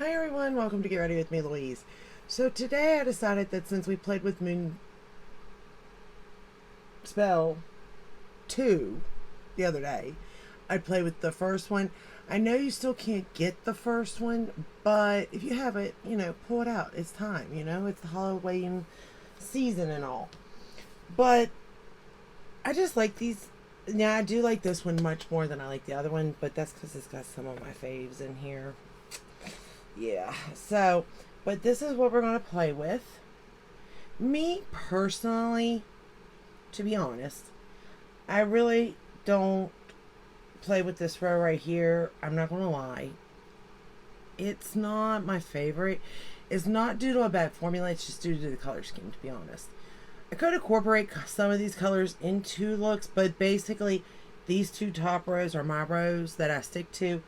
Hi everyone, welcome to Get Ready with me, Louise. So today I decided that since we played with Moon Spell 2 the other day, I'd play with the first one. I know you still can't get the first one, but if you have it, pull it out. It's time, it's the Halloween season and all. But I just like these. Yeah, I do like this one much more than I like the other one, but that's because it's got some of my faves in here. Yeah, so, but this is what we're going to play with. Me personally, to be honest, I really don't play with this row right here. I'm not going to lie. It's not my favorite. It's not due to a bad formula, it's just due to the color scheme, to be honest. I could incorporate some of these colors into looks, but basically, these two top rows are my rows that I stick to.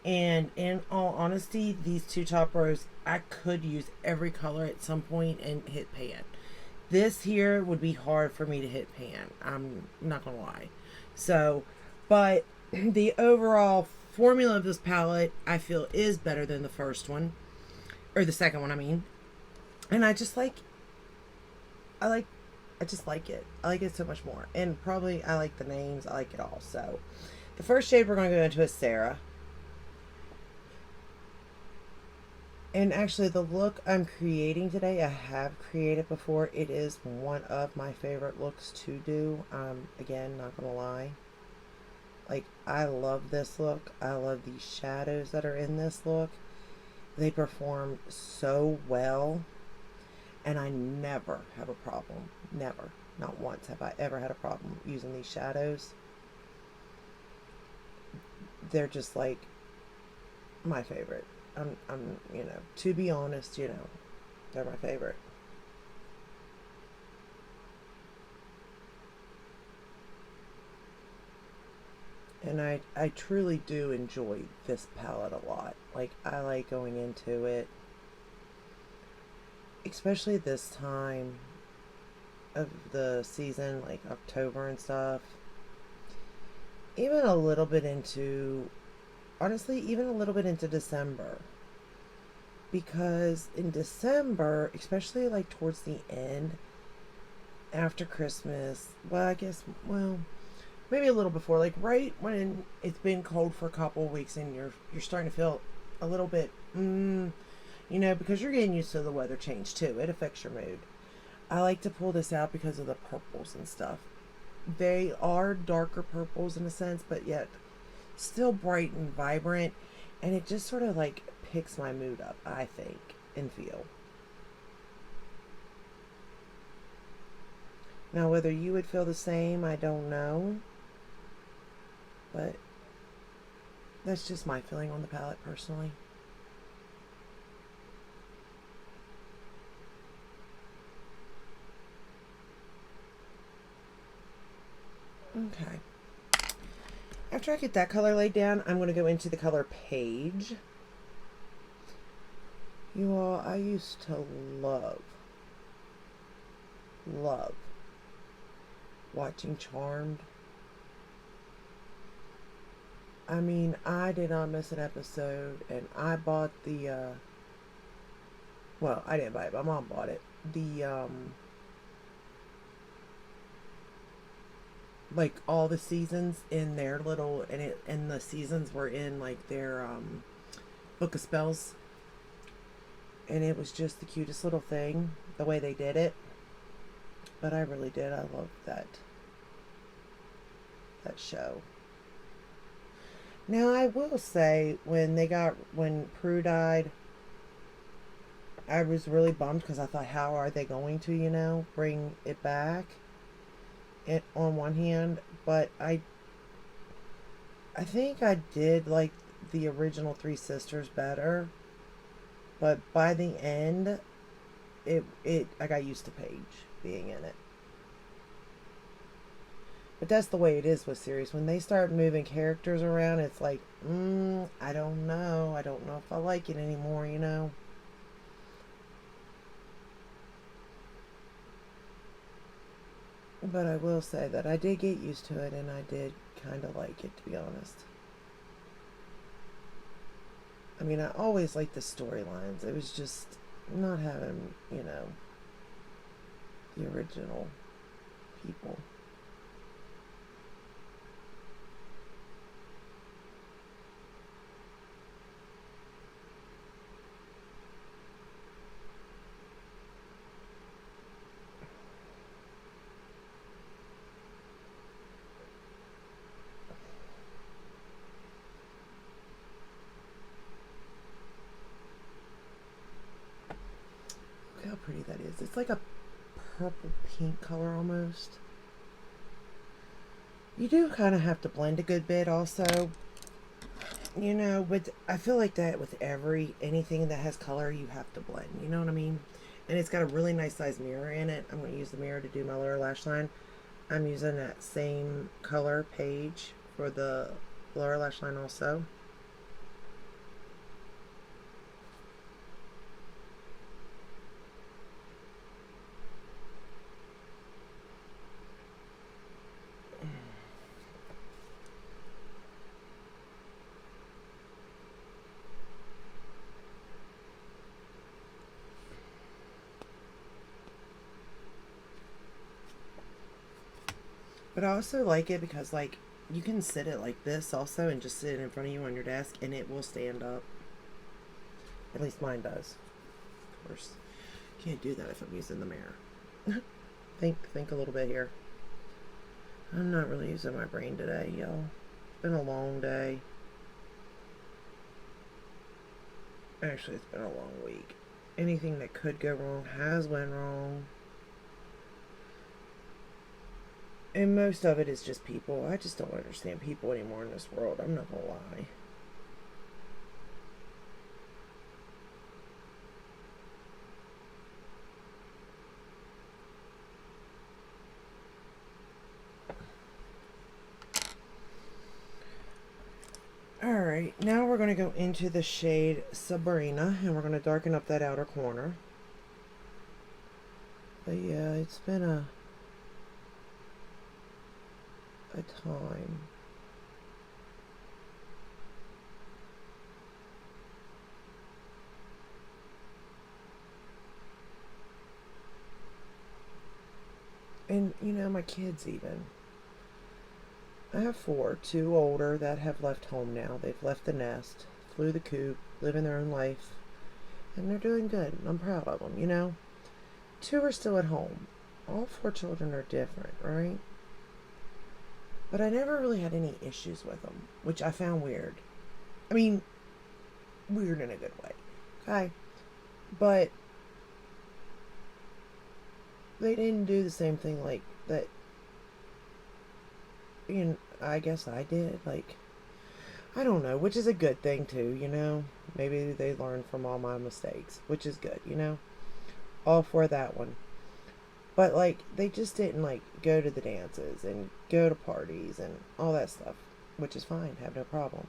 And in all honesty, these two top rows, I could use every color at some point and hit pan. This here would be hard for me to hit pan. I'm not going to lie. So, but the overall formula of this palette, I feel, is better than the first one. Or the second one, I mean. And I just like it. I like it so much more. And probably I like the names. I like it all. So, the first shade we're going to go into is Sarah. And actually, the look I'm creating today, I have created before. It is one of my favorite looks to do. Again, not gonna lie. Like, I love this look. I love these shadows that are in this look. They perform so well. And I never have a problem. Never. Not once have I ever had a problem using these shadows. They're just like my favorite. To be honest, they're my favorite. And I truly do enjoy this palette a lot. Like, I like going into it, especially this time of the season, like October and stuff. Even a little bit into, honestly, even a little bit into December. Because in December, especially like towards the end, after Christmas, maybe a little before, like right when it's been cold for a couple of weeks and you're starting to feel a little bit, because you're getting used to the weather change too. It affects your mood. I like to pull this out because of the purples and stuff. They are darker purples in a sense, but yet still bright and vibrant, and it just sort of like picks my mood up, I think, and feel. Now, whether you would feel the same, I don't know, but that's just my feeling on the palette personally. Okay. After I get that color laid down, I'm going to go into the color Page. You all, I used to love watching Charmed. I mean, I did not miss an episode, and I bought well, I didn't buy it, my mom bought it. Like all the seasons in their little, and the seasons were in like their, book of spells. And it was just the cutest little thing, the way they did it. But I really did. I loved that show. Now I will say, when Prue died, I was really bummed because I thought, how are they going to, bring it back? On one hand, but I think I did like the original Three Sisters better. But by the end, I got used to Paige being in it. But that's the way it is with series. When they start moving characters around, it's like, I don't know. I don't know if I like it anymore. But I will say that I did get used to it, and I did kind of like it, to be honest. I mean, I always liked the storylines. It was just not having, the original people. Look how pretty that is. It's like a purple pink color almost. You do kind of have to blend a good bit also. But I feel like that with anything that has color, you have to blend. You know what I mean? And it's got a really nice size mirror in it. I'm going to use the mirror to do my lower lash line. I'm using that same color page for the lower lash line also. But I also like it because, like, you can sit it like this also and just sit it in front of you on your desk and it will stand up. At least mine does. Of course, can't do that if I'm using the mirror. Think a little bit here. I'm not really using my brain today, y'all. It's been a long day. Actually, it's been a long week. Anything that could go wrong has went wrong. And most of it is just people. I just don't understand people anymore in this world. I'm not gonna lie. Alright, now we're going to go into the shade Sabrina, and we're going to darken up that outer corner. But yeah, it's been a time. And, my kids even. I have 4, 2 older that have left home now. They've left the nest, flew the coop, living their own life, and they're doing good. I'm proud of them. 2 are still at home. All 4 children are different, right? But I never really had any issues with them, which I found weird. I mean, weird in a good way. Okay? But they didn't do the same thing like that. I guess I did. Like, I don't know, which is a good thing too. Maybe they learned from all my mistakes, which is good. All for that one. But like, they just didn't like go to the dances and go to parties and all that stuff, which is fine. Have no problem.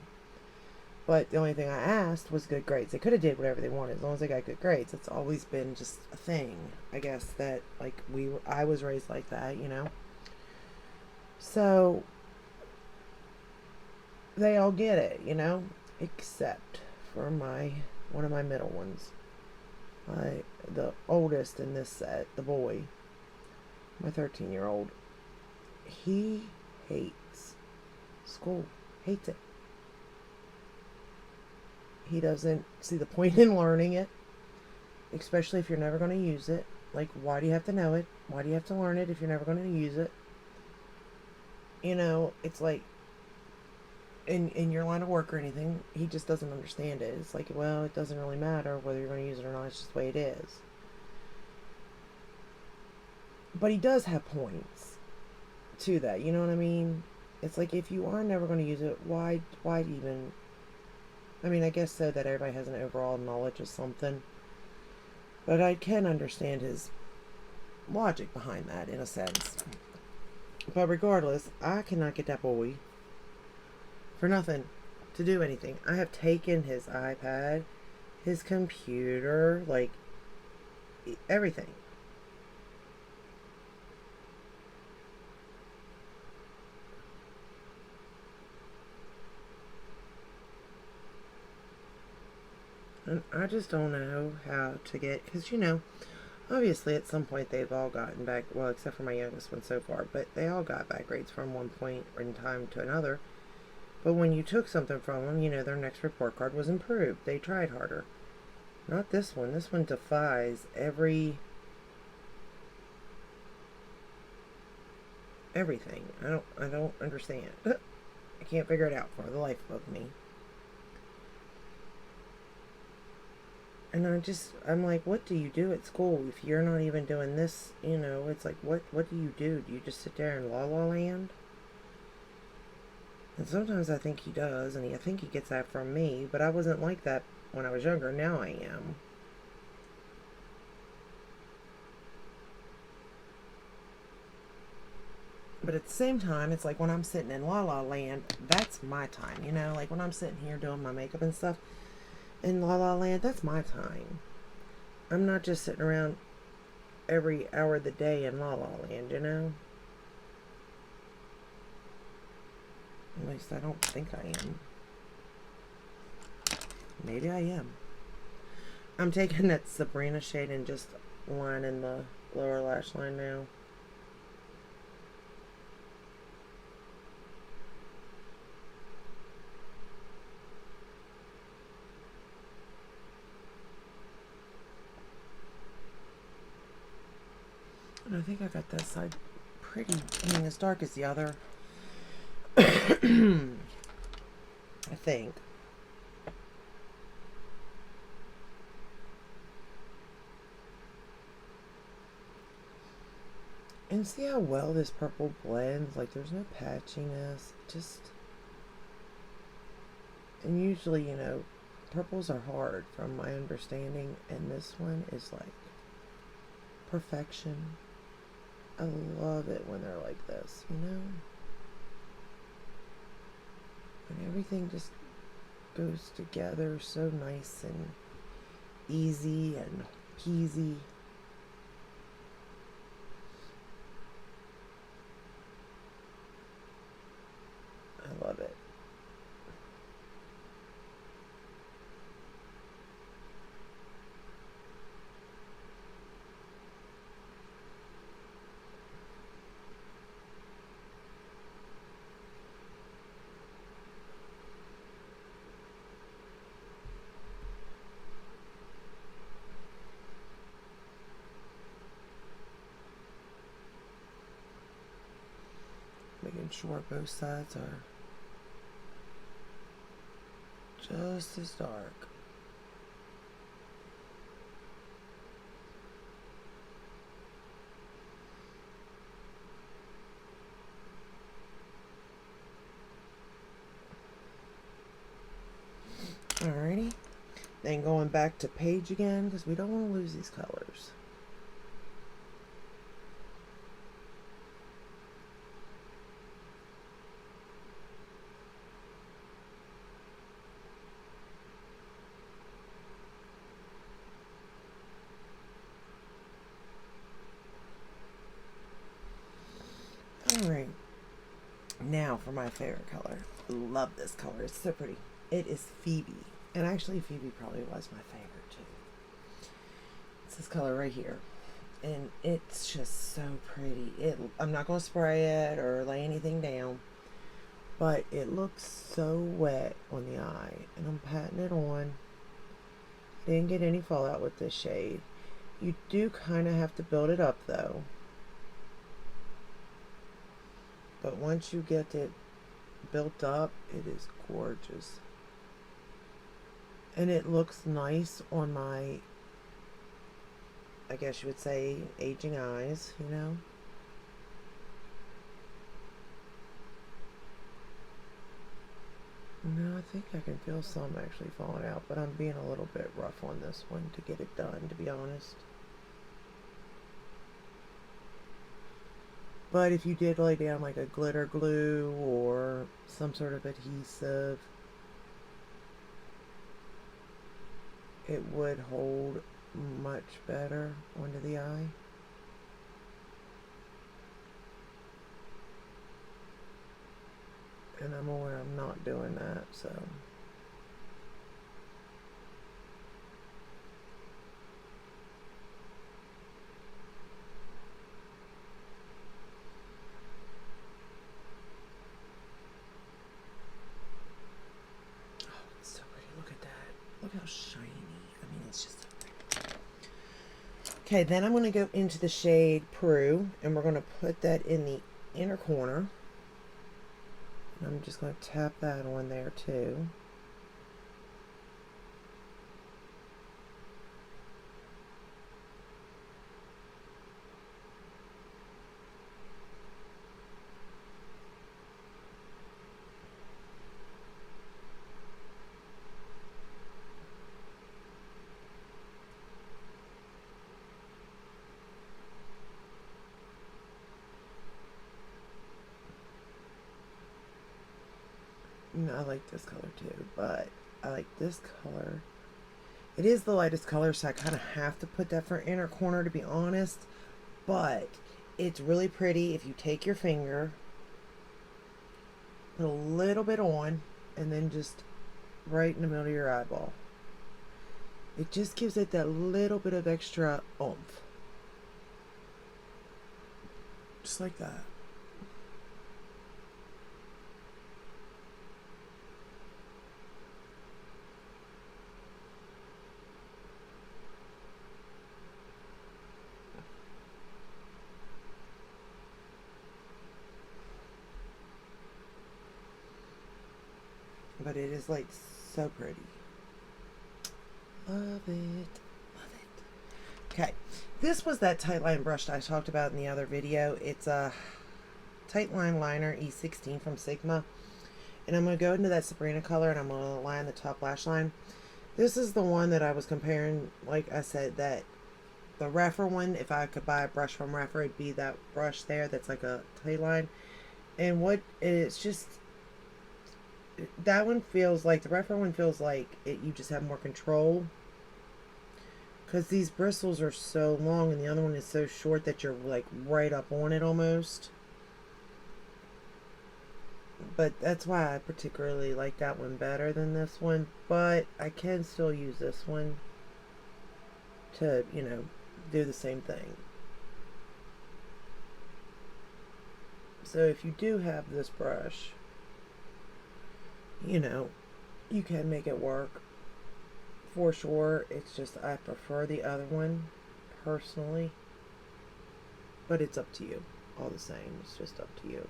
But the only thing I asked was good grades. They could have did whatever they wanted as long as they got good grades. It's always been just a thing, I guess, that like I was raised like that. So they all get it, except for one of my middle ones. The oldest in this set, the boy, my 13-year-old, he hates school. Hates it. He doesn't see the point in learning it, especially if you're never going to use it. Like, why do you have to know it? Why do you have to learn it if you're never going to use it? It's like, in your line of work or anything, he just doesn't understand it. It's like, well, it doesn't really matter whether you're going to use it or not. It's just the way it is. But he does have points to that. You know what I mean? It's like, if you are never going to use it, why even? I mean, I guess so that everybody has an overall knowledge of something. But I can understand his logic behind that in a sense. But regardless, I cannot get that boy for nothing to do anything. I have taken his iPad, his computer, like everything. And I just don't know how to get, because, obviously at some point they've all gotten back, well, except for my youngest one so far, but they all got back grades from one point in time to another. But when you took something from them, their next report card was improved. They tried harder. Not this one. This one defies everything. I don't understand. I can't figure it out for the life of me. And I'm like, what do you do at school if you're not even doing this? It's like, what do you do? Do you just sit there in la la land? And sometimes I think he does, and I think he gets that from me, but I wasn't like that when I was younger. Now I am. But at the same time, it's like when I'm sitting in La La Land, that's my time, Like when I'm sitting here doing my makeup and stuff in La La Land, that's my time. I'm not just sitting around every hour of the day in La La Land. At least I don't think I am. Maybe I am. I'm taking that Sabrina shade and just lining the lower lash line now. And I think I got that side pretty, as dark as the other. I think. And see how well this purple blends? Like, there's no patchiness. And usually, purples are hard from my understanding. And this one is like perfection. I love it when they're like this, And everything just goes together so nice and easy and peasy. I love it. Making sure both sides are just as dark. Alrighty. Then going back to page again, because we don't want to lose these colors. Alright. Now for my favorite color. Love this color. It's so pretty. It is Phoebe. And actually Phoebe probably was my favorite too. It's this color right here. And it's just so pretty. I'm not going to spray it or lay anything down. But it looks so wet on the eye. And I'm patting it on. Didn't get any fallout with this shade. You do kind of have to build it up though. But once you get it built up, it is gorgeous. And it looks nice on my, I guess you would say, aging eyes, No, I think I can feel some actually falling out, but I'm being a little bit rough on this one to get it done, to be honest. But if you did lay down like a glitter glue or some sort of adhesive, it would hold much better onto the eye. And I'm aware I'm not doing that, so. how shiny. I mean, it's just so pretty. Okay, then I'm going to go into the shade Prue, and we're going to put that in the inner corner. And I'm just going to tap that on there too. I like this color too, but I like this color. It is the lightest color, so I kind of have to put that for inner corner, to be honest. But it's really pretty if you take your finger, put a little bit on, and then just right in the middle of your eyeball. It just gives it that little bit of extra oomph. Just like that. But it is like so pretty. Love it. Love it. Okay. This was that tight line brush I talked about in the other video. It's a tight line liner E16 from Sigma. And I'm going to go into that Sabrina color and I'm going to line the top lash line. This is the one that I was comparing, like I said, that the Rephr one, if I could buy a brush from Rephr, it'd be that brush there that's like a tight line. And what it's just, that one feels like, the Rephr one feels like you just have more control. Because these bristles are so long and the other one is so short that you're like right up on it almost. But that's why I particularly like that one better than this one. But I can still use this one to, you know, do the same thing. So if you do have this brush, you know, you can make it work for sure. It's just I prefer the other one personally, but it's up to you all the same. It's just up to you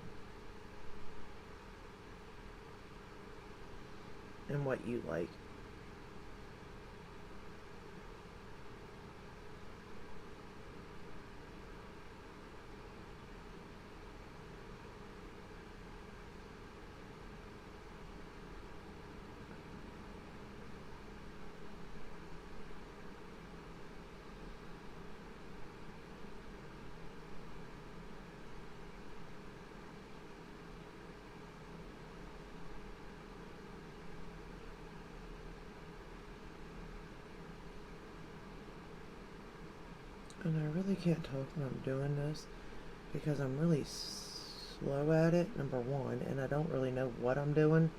and what you like. And I really can't talk when I'm doing this because I'm really slow at it, number one, and I don't really know what I'm doing.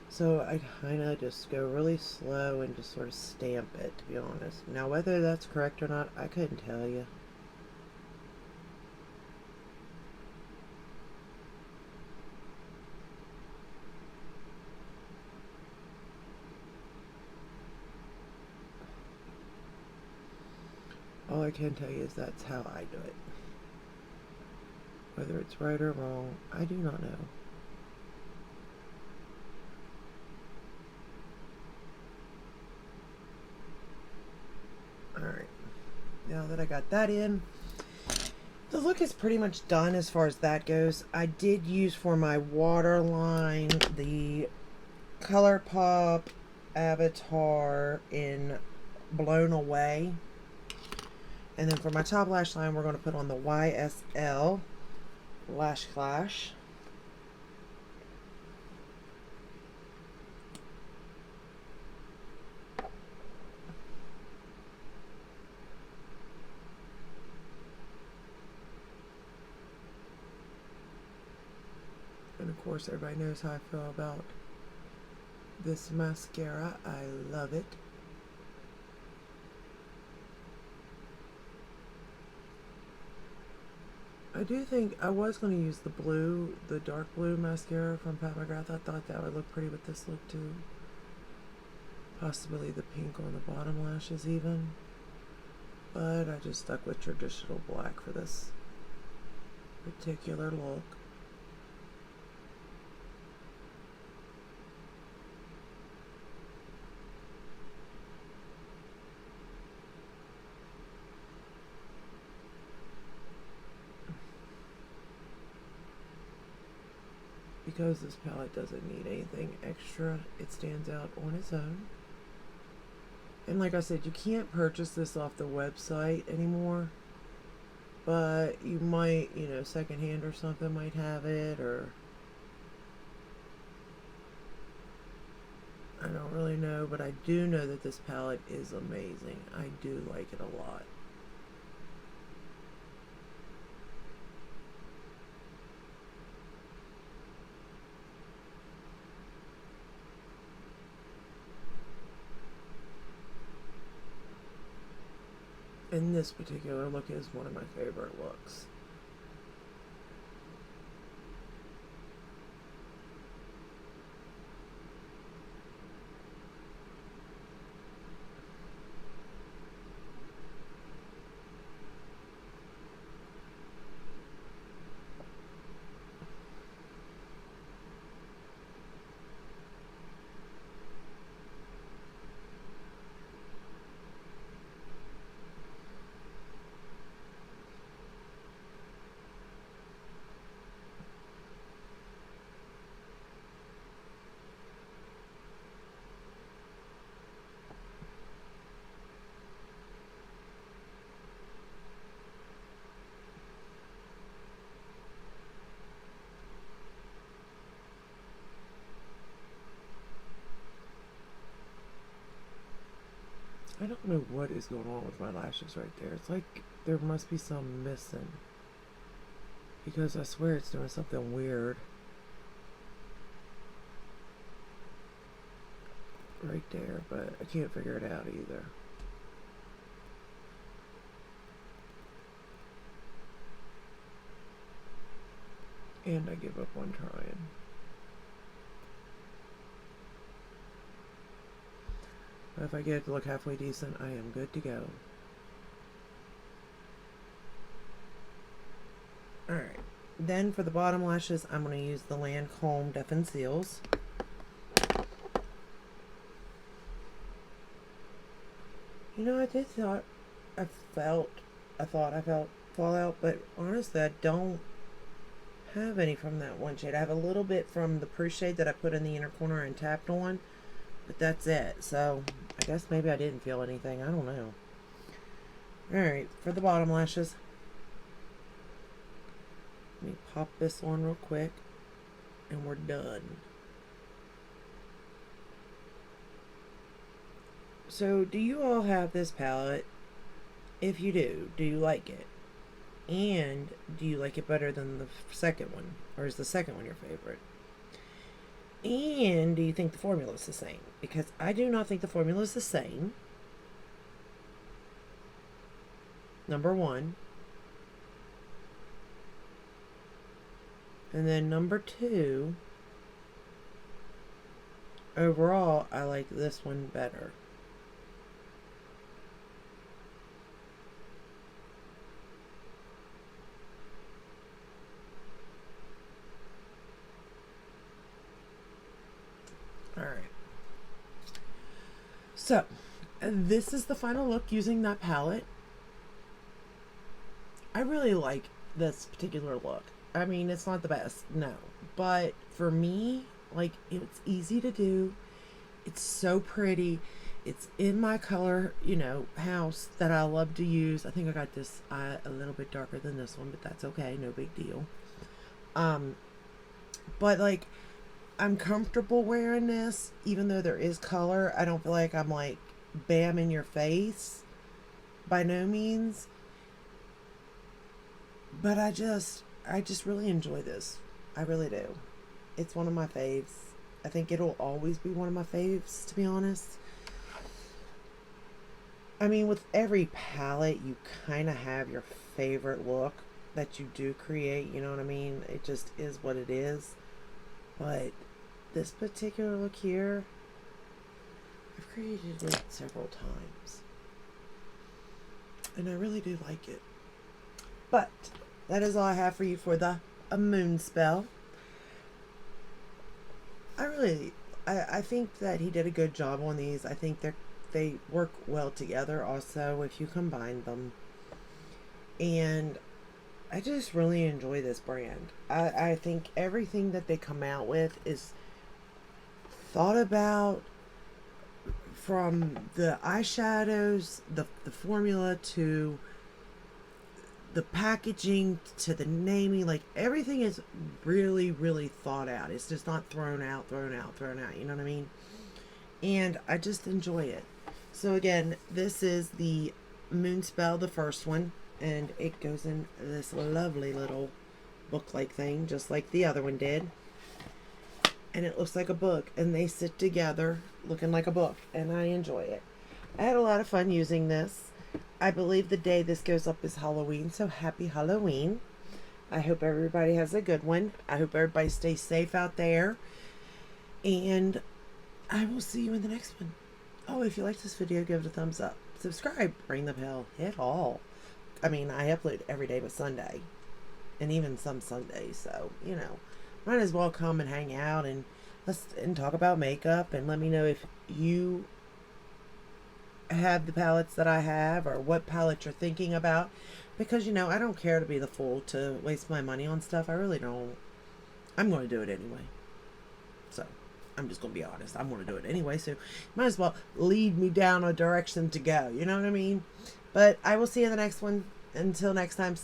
So I kind of just go really slow and just sort of stamp it, to be honest. Now, whether that's correct or not, I couldn't tell you. All I can tell you is that's how I do it. Whether it's right or wrong, I do not know. Alright, now that I got that in, the look is pretty much done as far as that goes. I did use for my waterline the ColourPop Avatar in Blown Away. And then for my top lash line, we're going to put on the YSL Lash Clash. And of course, everybody knows how I feel about this mascara. I love it. I do think I was going to use the dark blue mascara from Pat McGrath. I thought that would look pretty with this look too. Possibly the pink on the bottom lashes even. But I just stuck with traditional black for this particular look. Because this palette doesn't need anything extra, it stands out on its own. And like I said, you can't purchase this off the website anymore, but you might, you know, secondhand or something might have it, or I don't really know, but I do know that this palette is amazing. I do like it a lot. And this particular look is one of my favorite looks. I don't know what is going on with my lashes right there. It's like there must be some missing. Because I swear it's doing something weird. Right there, but I can't figure it out either. And I give up on trying. But if I get it to look halfway decent, I am good to go. Alright, then for the bottom lashes, I'm going to use the Lancome Def and Seals. You know, I thought I felt fallout, but honestly, I don't have any from that one shade. I have a little bit from the pre-shade that I put in the inner corner and tapped on, but that's it. So I guess maybe I didn't feel anything. I don't know. Alright, for the bottom lashes, let me pop this on real quick and we're done. So do you all have this palette? If you do you like it? And do you like it better than the second one? Or is the second one your favorite? And do you think the formula is the same? Because I do not think the formula is the same. Number one. And then number two, overall, I like this one better. Alright. So, this is the final look using that palette. I really like this particular look. I mean, it's not the best, no. But for me, like, it's easy to do. It's so pretty. It's in my color, you know, house that I love to use. I think I got this eye a little bit darker than this one, but that's okay. No big deal. But, like, I'm comfortable wearing this, even though there is color. I don't feel like I'm, like, bam in your face. By no means. But I just really enjoy this. I really do. It's one of my faves. I think it'll always be one of my faves, to be honest. I mean, with every palette, you kind of have your favorite look that you do create. You know what I mean? It just is what it is. But this particular look here, I've created it several times, and I really do like it. But that is all I have for you for the a moon spell. I think that he did a good job on these. I think they work well together also if you combine them. And I just really enjoy this brand. I think everything that they come out with is thought about, from the eyeshadows, the formula, to the packaging, to the naming. Like, everything is really, really thought out. It's just not thrown out. You know what I mean? And I just enjoy it. So again, this is the Moon Spell, the first one, and it goes in this lovely little book-like thing, just like the other one did. And it looks like a book, and they sit together looking like a book, and I enjoy it. I had a lot of fun using this. I believe the day this goes up is Halloween, so happy Halloween. I hope everybody has a good one. I hope everybody stays safe out there, and I will see you in the next one. Oh, if you like this video, give it a thumbs up. Subscribe, ring the bell, hit all. I mean, I upload every day but Sunday, and even some Sundays, so, you know, might as well come and hang out and talk about makeup, and let me know if you have the palettes that I have, or what palette you're thinking about, because, you know, I don't care to be the fool to waste my money on stuff. I really don't. I'm going to do it anyway, so I'm just going to be honest. I'm going to do it anyway, so might as well lead me down a direction to go, you know what I mean? But I will see you in the next one. Until next time,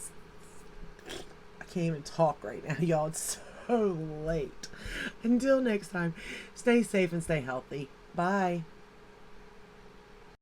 I can't even talk right now, y'all. It's so late. Until next time, stay safe and stay healthy. Bye.